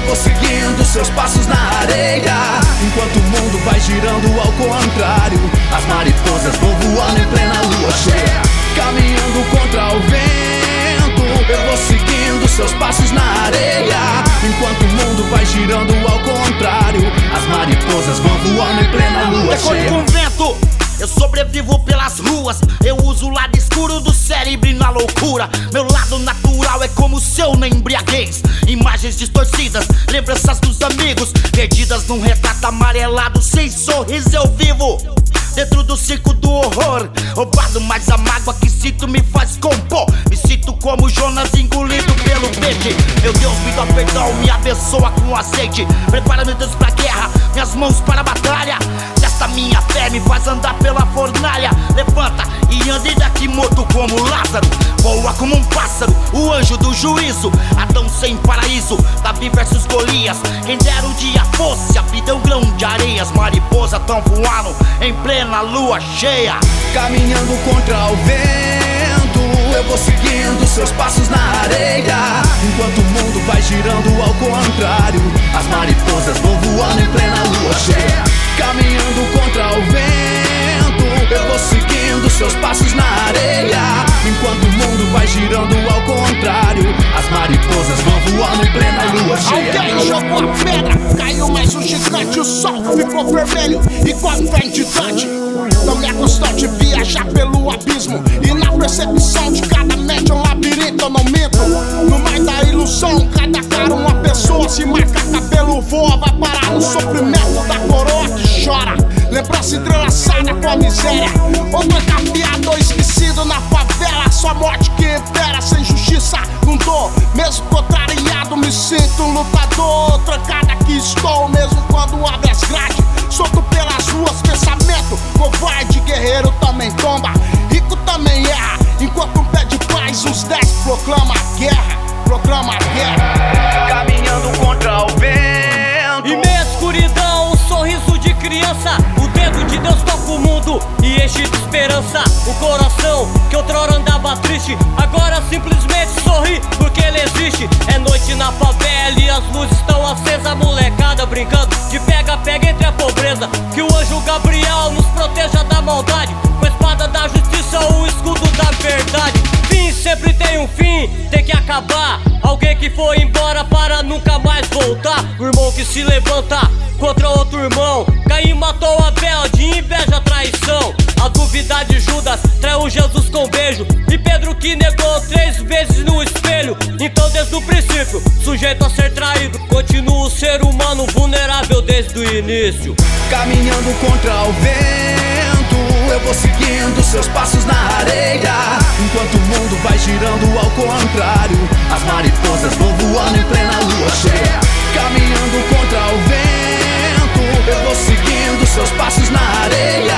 vou seguindo seus passos na areia. Enquanto o mundo vai girando ao contrário, as mariposas vão voando em plena lua cheia. Caminhando contra o vento, eu vou seguindo seus passos na areia. Enquanto o mundo vai girando ao contrário, as mariposas vão voando em plena lua cheia. Com vento, eu sobrevivo pelas ruas. Eu uso o lado escuro do cérebro na loucura. Meu lado natural é como o seu na embriaguez. Imagens distorcidas, lembranças dos amigos, perdidas num retrato amarelado. Sem sorriso eu vivo dentro do circo do horror. Roubado, mas a mágoa que sinto me faz compor. Me sinto como Jonas engolido pelo peixe. Meu Deus, me dá perdão, me abençoa com azeite. Prepara meu Deus pra guerra, minhas mãos para a batalha. Esta minha fé me faz andar pela fornalha. Levanta e ande daqui morto como Lázaro. Voa como um pássaro, o anjo do juízo. Adão sem paraíso, Davi versus Golias. Quem dera o dia fosse, a vida é um grão de areias. Mariposa tão voando em plena lua cheia. Caminhando contra o vento, eu vou seguindo seus passos na areia. Enquanto o mundo vai girando ao contrário, as mariposas vão voando em plena lua cheia. Caminhando contra o vento, eu vou seguindo seus passos na areia. Enquanto o mundo vai girando ao contrário, as mariposas vão voando em plena lua cheia. Alguém jogou a pedra, caiu mais um gigante. O sol ficou vermelho igual um trem de Dante. Não me acostou de viajar pelo abismo, e na percepção de cada mente é um labirinto. Eu não minto, no meio da ilusão, cada cara uma pessoa. Se marca cabelo voa, vai parar no sofrimento da coroa que chora. Lembrança entrelaçada com a miséria. Outro encafiado, esquecido na favela. Só morte que impera, sem justiça, com dor. Mesmo contrariado, me sinto um lutador. Trancado aqui estou, mesmo quando abre as grades. Solto pelas ruas, pensamento covarde, guerreiro também tomba, rico também erra. Enquanto um pé de paz, uns 10 proclama a guerra, proclama a guerra. Caminhando contra o vento, em meia escuridão, um sorriso de criança. O dedo de Deus toca o mundo e enche de esperança. O coração que outrora andava triste, agora simplesmente sorri porque ele existe. É noite na favela e as luzes estão acesas. A molecada brincando de pega-pega entre a pobreza. Que o anjo Gabriel nos proteja da maldade, com a espada da justiça, o escudo da verdade. Fim sempre tem um fim, tem que acabar. Alguém que foi embora para nunca mais voltar. O irmão que se levanta contra outro irmão. Caim matou Abel de inveja, traição. A dúvida de Judas traiu Jesus com beijo, e Pedro que negou 3 vezes no espelho. Então desde o princípio, sujeito a ser traído, continua o ser humano vulnerável desde o início. Caminhando contra o vento, eu vou seguindo seus passos na areia. Enquanto o mundo vai girando ao contrário, as mariposas vão voando em plena lua cheia. Caminhando contra o vento, eu vou seguindo seus passos na areia.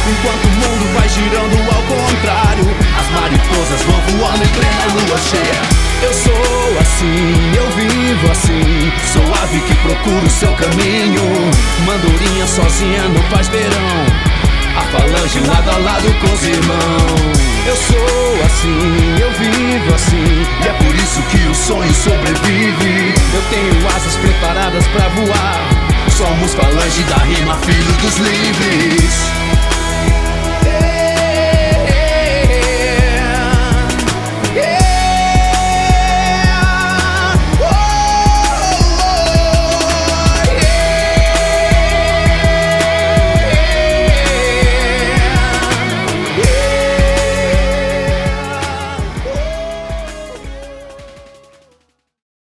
Enquanto o mundo vai girando ao contrário, as mariposas vão voando em plena lua cheia. Eu sou assim, eu vivo assim, sou ave que procura o seu caminho. Mandorinha sozinha não faz verão, a falange lado a lado com os irmãos. Eu sou assim, eu vivo assim, e é por isso que o sonho sobrevive. Eu tenho asas preparadas pra voar, somos falange da rima, filho dos livres.